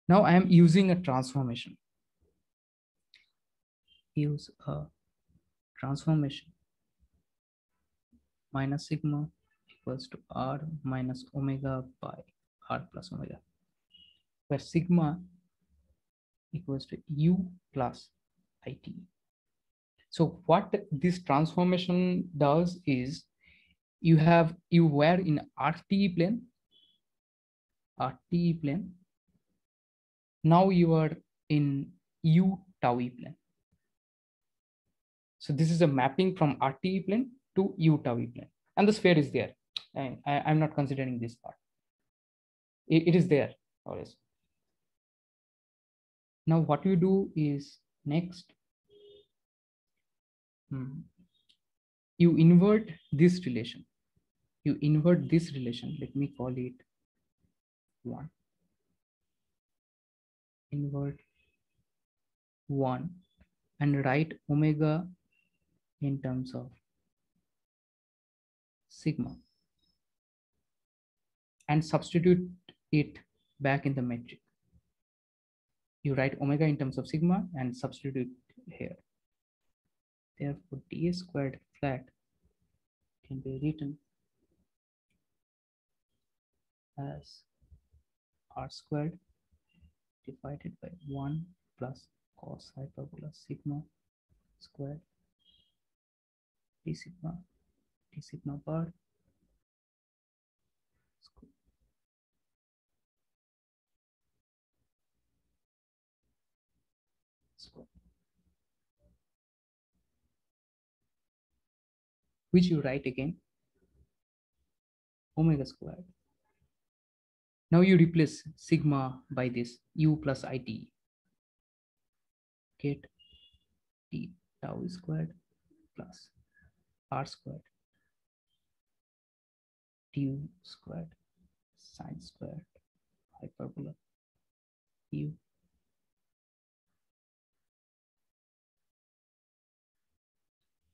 Now I am using a transformation. Use a transformation minus sigma equals to r minus omega by r plus omega, where sigma equals to u plus it. So what this transformation does is, you were in RTE plane. Now you are in u tau e plane. So this is a mapping from RTE plane to U tau E plane, and the sphere is there. I'm not considering this part. It is there always. Now what you do is next, you invert this relation. You invert this relation. Let me call it 1. Invert 1 and write omega in terms of sigma and substitute it back in the metric. You write omega in terms of sigma and substitute here. Therefore, ds squared flat can be written as r squared divided by 1 plus cos hyperbola sigma squared d sigma bar square, which you write again omega squared. Now you replace sigma by this u plus it. Get d tau squared plus r squared du squared sine squared hyperbola u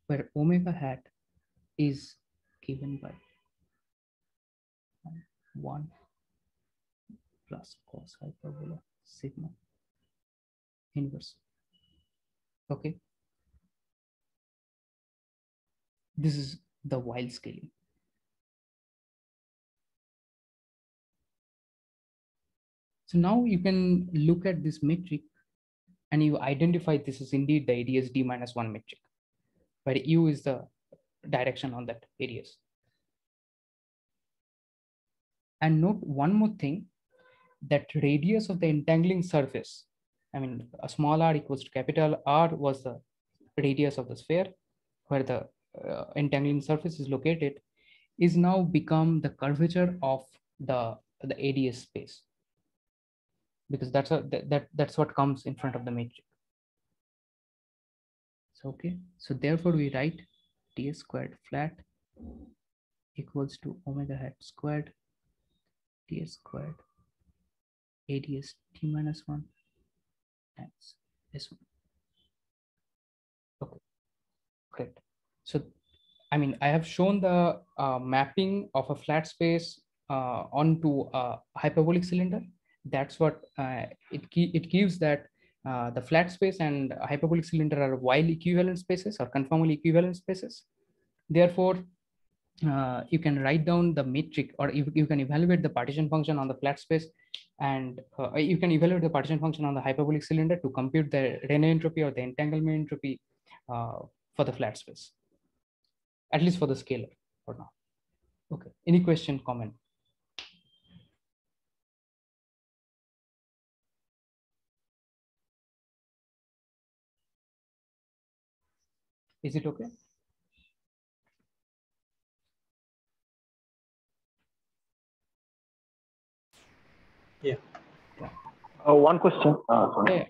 where omega hat is given by 1 plus cos hyperbola sigma inverse. Okay. This is the wild scaling. So now you can look at this metric and you identify this is indeed the ADS d-1 metric, where u is the direction on that ADS. And note one more thing, that radius of the entangling surface, I mean, a small r equals to capital R was the radius of the sphere where the entangling surface is located, is now become the curvature of the ADS space, because that's what comes in front of the matrix. So okay, so therefore we write ds squared flat equals to omega hat squared ds squared ADS t-1 times s1. Okay, great. So I mean, I have shown the mapping of a flat space onto a hyperbolic cylinder. That's what it gives, that the flat space and hyperbolic cylinder are Weil equivalent spaces or conformal equivalent spaces. Therefore, you can write down the metric, or you can evaluate the partition function on the flat space, and you can evaluate the partition function on the hyperbolic cylinder to compute the Raynaud entropy or the entanglement entropy for the flat space, at least for the scalar for now. Okay, any question, comment? Is it okay? Yeah. One question. Yeah.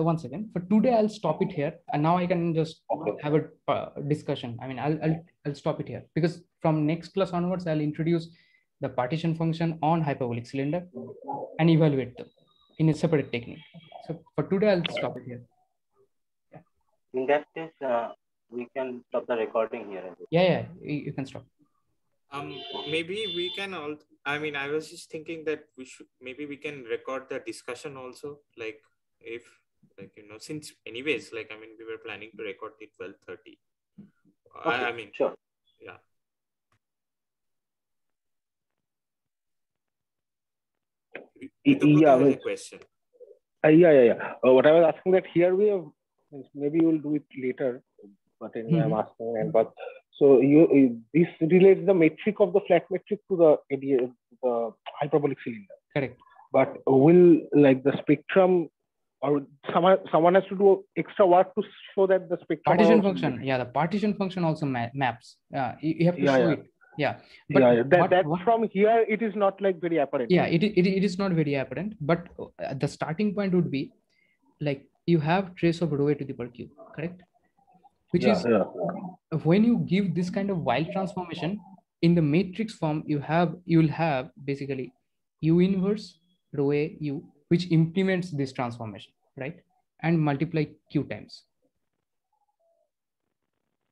One second. For today, I'll stop it here, and now I can just have a discussion. I mean, I'll stop it here, because from next class onwards, I'll introduce the partition function on hyperbolic cylinder and evaluate them in a separate technique. So for today, I'll stop it here. Yeah. In that case, we can stop the recording here. Yeah, you can stop. Maybe we can all. I mean, I was just thinking that we can record the discussion also. Like, if, like, since anyways, like, I mean, we were planning to record the 12:30. Okay, I mean, sure. Yeah. Yeah. Question. Yeah. What I was asking, that here we have, maybe we'll do it later, but anyway, I'm asking, and but so this relates the metric of the flat metric to the hyperbolic cylinder. Correct. But will, like, the spectrum or someone has to do extra work to show that the spectrum. Partition function, yeah, the partition function also maps. You have to show it. Yeah, but that from here it is not like very apparent. Yeah, it is not very apparent, but the starting point would be like you have trace of rho a to the power q, correct? Which is when you give this kind of wild transformation in the matrix form, you will have basically u inverse rho a u, which implements this transformation, right? And multiply q times.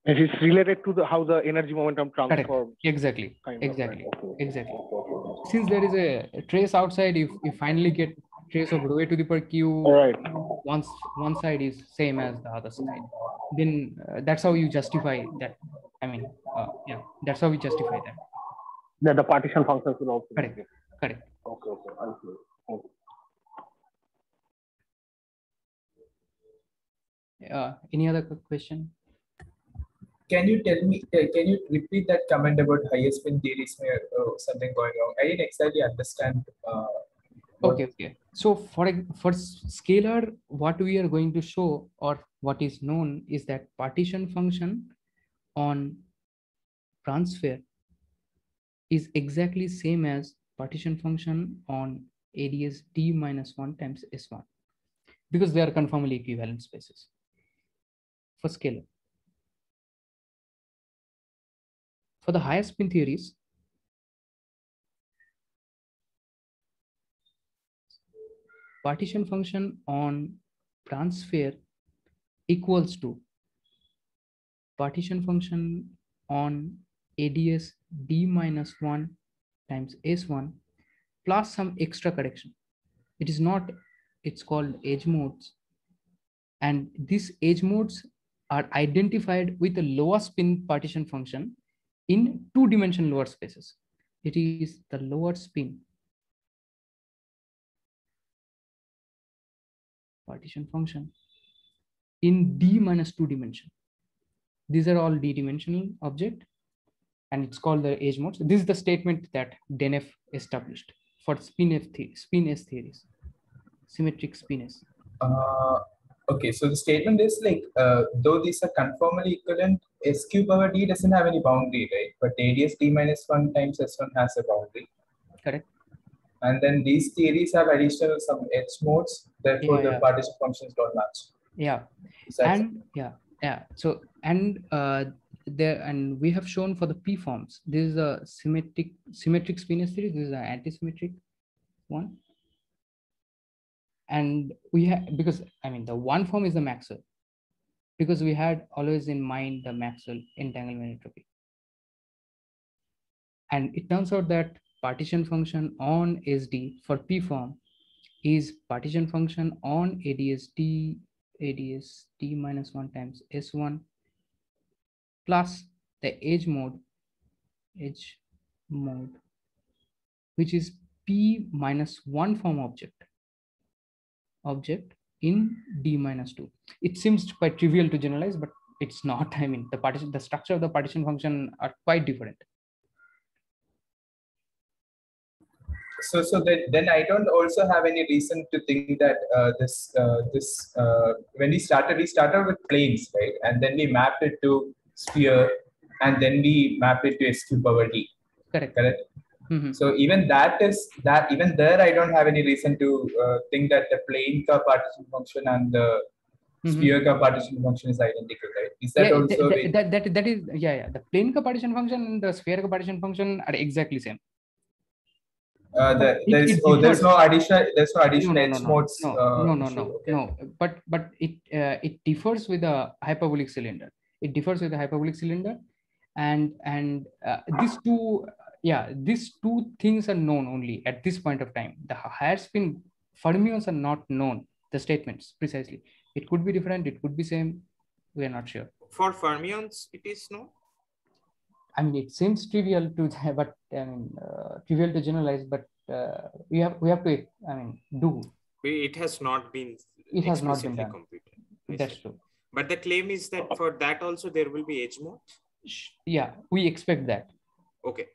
It is related to how the energy momentum transforms. Exactly. Since there is a trace outside, if you finally get trace of rho a to the power q, right, once one side is same as the other side, then that's how you justify that. I mean, yeah, that's how we justify that. That the partition functions will also. Correct. Okay. Any other question? Can you tell me, can you repeat that comment about higher spin theories where something going wrong? I didn't exactly understand. Okay. So for scalar, what we are going to show, or what is known, is that partition function on transfer is exactly same as partition function on ADS D minus 1 times S1, because they are conformally equivalent spaces for scalar. For the higher spin theories, partition function on transfer equals to partition function on ADS D minus 1 times S1 plus some extra correction. It is not, it's called edge modes. And these edge modes are identified with a lower spin partition function in 2-dimensional lower spaces. It is the lower spin partition function in D minus 2 dimension. These are all D-dimensional object, and it's called the edge modes. This is the statement that Denef established for spin S theories, symmetric spin S. Okay, so the statement is like, though these are conformally equivalent, SQ power D doesn't have any boundary, right? But ADS D minus 1 times S1 has a boundary. Correct. And then these theories have additional some edge modes, therefore the partition functions don't match. Yeah. And so, and there, and we have shown for the P forms, this is a symmetric spin S theory, this is an anti-symmetric one. And we have, because I mean, the one form is the Maxwell, because we had always in mind the Maxwell entanglement entropy. And it turns out that partition function on SD for P form is partition function on ADS D minus 1 times S1 plus the edge mode, which is P minus 1 form object in D minus 2. It seems quite trivial to generalize, but it's not. I mean, the structure of the partition function are quite different. So then I don't also have any reason to think that when we started with planes, right? And then we mapped it to sphere, and then we mapped it to SQ power D. Correct. Mm-hmm. So even even there, I don't have any reason to think that the plane ka partition function and the sphere ka partition function is identical, right? Is that also that is the plane ka partition function and the sphere ka partition function are exactly same. There's no additional edge modes. No. But it differs with a hyperbolic cylinder. It differs with a hyperbolic cylinder, and these two things are known only at this point of time. The higher spin fermions are not known. The statements precisely. It could be different. It could be same. We are not sure. For fermions, it is known. I mean, it seems trivial to, but I mean, trivial to generalize. But we have to. I mean, do. It has not been. It has not been done. Computed. That's true. But the claim is that for that also there will be edge mode. Yeah, we expect that. Okay.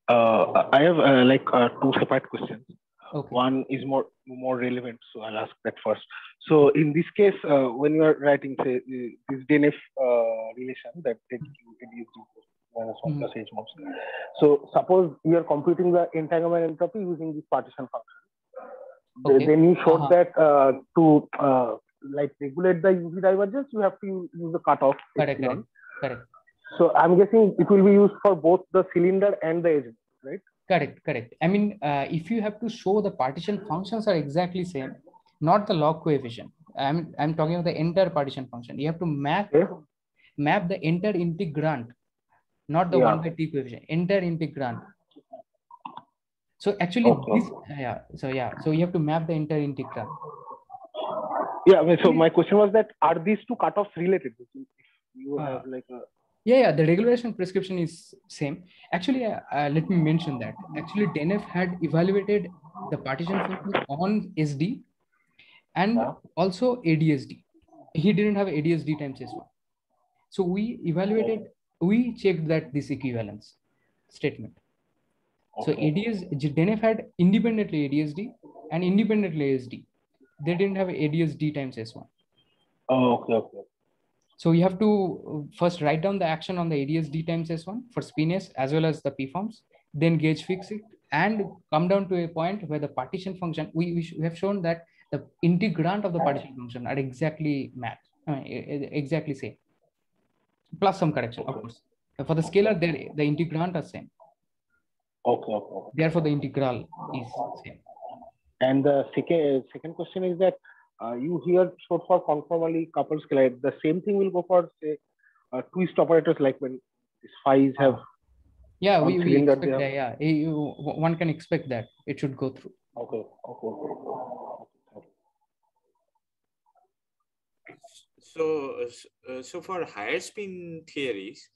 I have two separate questions. Okay. One is more relevant, so I'll ask that first. So in this case, when you are writing, say, this DNF relation that takes you ADSD minus 1 plus H moves. So suppose we are computing the entanglement entropy using this partition function. Okay. Then you showed that to like regulate the UV divergence, you have to use the cutoff epsilon. Correct. So I'm guessing it will be used for both the cylinder and the edge, right? Correct. I mean, if you have to show the partition functions are exactly same, not the log coefficient. I'm talking about the entire partition function. You have to map the entire integrand, not the 1 by t coefficient, entire integrand. So actually, so you have to map the entire integrand. Yeah. I mean, so my question was that are these two cutoffs related? If you have like a the regulation prescription is same. Actually, let me mention that. Actually, DNF had evaluated the partition function on SD and also ADSD. He didn't have ADSD times S1. So we evaluated, we checked that this equivalence statement. So DNF had independently ADSD and independently ASD. They didn't have ADSD times S1. Okay. So you have to first write down the action on the ADSD times S1 for spiness as well as the P forms, then gauge fix it and come down to a point where the partition function, we have shown that the integrand of the partition function are exactly matched, exactly same, plus some correction, of course. For the scalar, the integrand are same. Okay. Therefore, the integral is same. And the second question is that you here showed for conformally coupled scalar. The same thing will go for, say, twist operators, like when these phi's have. We expect that. One can expect that it should go through. Okay. So for higher spin theories,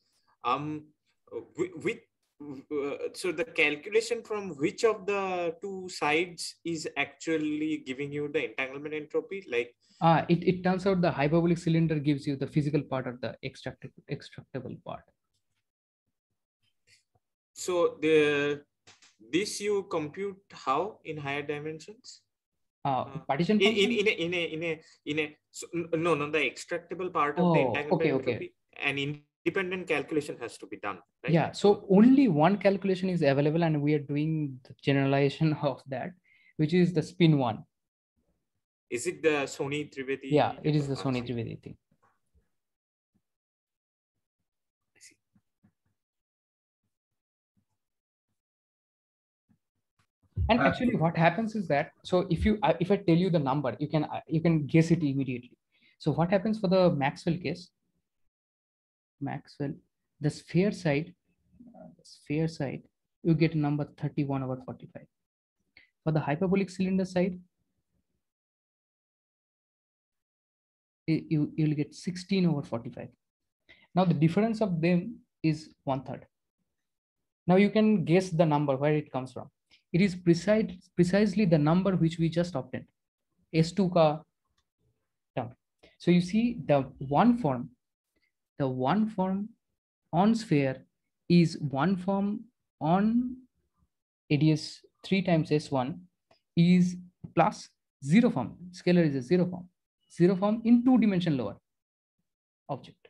so the calculation from which of the two sides is actually giving you the entanglement entropy? Like it turns out the hyperbolic cylinder gives you the physical part of the extractable part. So this you compute how in higher dimensions? Partition function? No, the extractable part of the entanglement entropy. An independent calculation has to be done, right? Yeah, so only one calculation is available and we are doing the generalization of that, which is the spin one. Is it the Sony Trivedi? Yeah, it is the Sony Trivedi thing. I see. And actually what happens is that, so if I tell you the number, you can guess it immediately. So what happens for the Maxwell case? The sphere side, you get a number 31/45. For the hyperbolic cylinder side, you'll get 16/45. Now the difference of them is 1/3. Now you can guess the number where it comes from. It is precisely the number which we just obtained, S2 ka term. So you see the one form on sphere is one form on ADS 3 times S1 is plus zero form. Scalar is a zero form in 2-dimension lower object.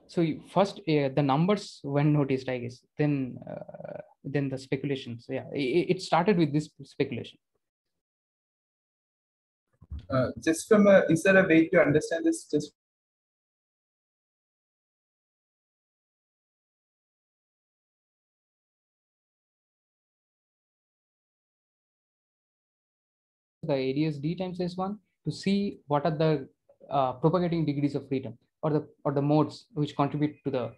So first the numbers when noticed, I guess, then the speculations. Yeah, it started with this speculation. Just from is there a way to understand this? Just the ADSD times S1 to see what are the propagating degrees of freedom or the modes which contribute to the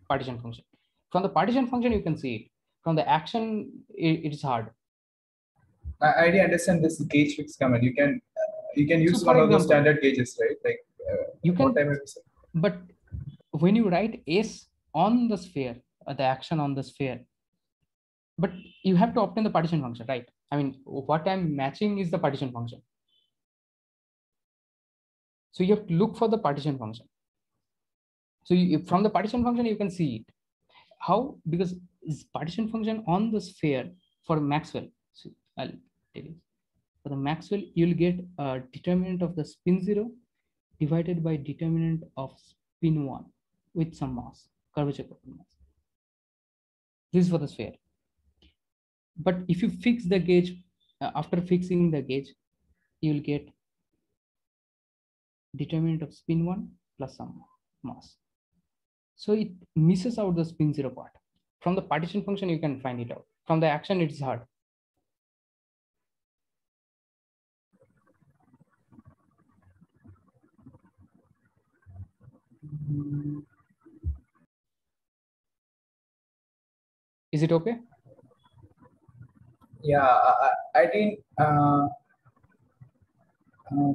partition function. From the partition function, you can see it. From the action, it is hard. I already understand this gauge fix command. You can use so one example, of those standard gauges, right? Like you can, but when you write S on the sphere, the action on the sphere, but you have to obtain the partition function, right? I mean, what I'm matching is the partition function. So you have to look for the partition function. So from the partition function, you can see it. how, because is partition function on the sphere for Maxwell. So I'll tell you. For the Maxwell, you'll get a determinant of the spin 0 divided by determinant of spin 1 with some mass, curvature mass. This is for the sphere. But if you fix the gauge, after fixing the gauge, you will get determinant of spin 1 plus some mass. So it misses out the spin 0 part. From the partition function, you can find it out. From the action, it's hard. Is it okay? Yeah, I didn't.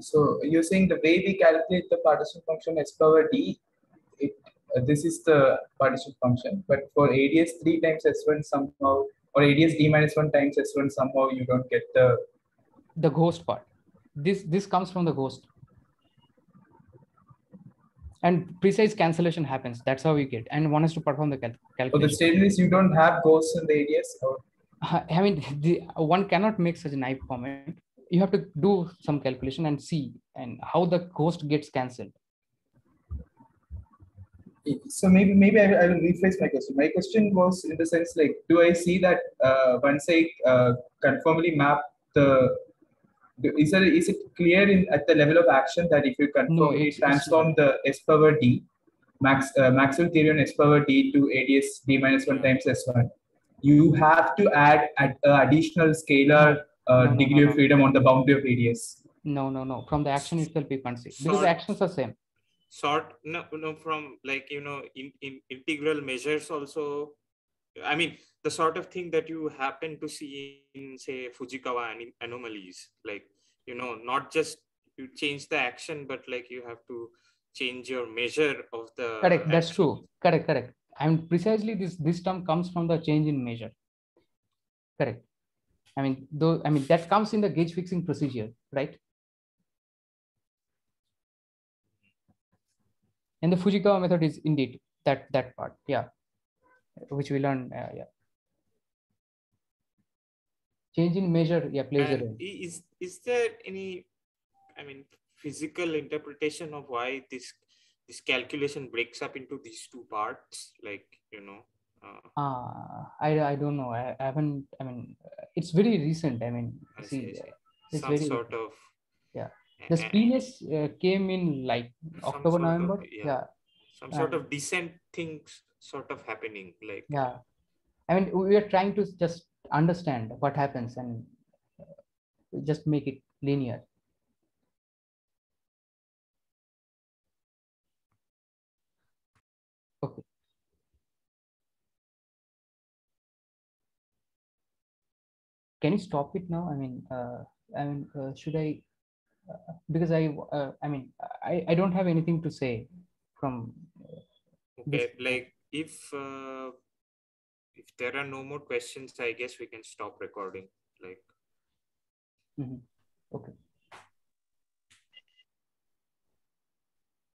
So you're saying the way we calculate the partition function s power d, this is the partition function, but for ADS 3 times S1 somehow, or ADS d minus 1 times S1 somehow, you don't get the ghost part. This comes from the ghost. And precise cancellation happens. That's how we get. And one has to perform the calculation. So the statement is you don't have ghosts in the ADS? Or? I mean, one cannot make such a naive comment. You have to do some calculation and see and how the ghost gets cancelled. So maybe I will rephrase my question. My question was in the sense like, do I see that once I conformally map the, is it clear at the level of action that if you conformally transform the s power d, Maxwell theory on s power d to ADS d minus 1 times S1, you have to add additional scalar degree of freedom on the boundary of ADS? No. From the action itself, you can't see because the actions are same. From like, in integral measures also, I mean, the sort of thing that you happen to see in, say, Fujikawa anomalies, like, not just you change the action, but like you have to change your measure of the correct action. That's true. Correct I mean, precisely this term comes from the change in measure. Correct. I mean, that comes in the gauge fixing procedure, right? And the Fujikawa method is indeed that part, yeah, which we learned, yeah. Change in measure, yeah, plays a role. Is there any, I mean, physical interpretation of why this calculation breaks up into these two parts? Like, I don't know. I haven't. I mean, it's very recent. I mean, see. It's some very sort recent. of, yeah. The spiness came in like October, November. Some sort of descent things sort of happening, like. Yeah, I mean, we are trying to just understand what happens and just make it linear. Okay. Can you stop it now? I mean, should I? Because I mean, I don't have anything to say from. Okay, like if there are no more questions, I guess we can stop recording. Like. Okay.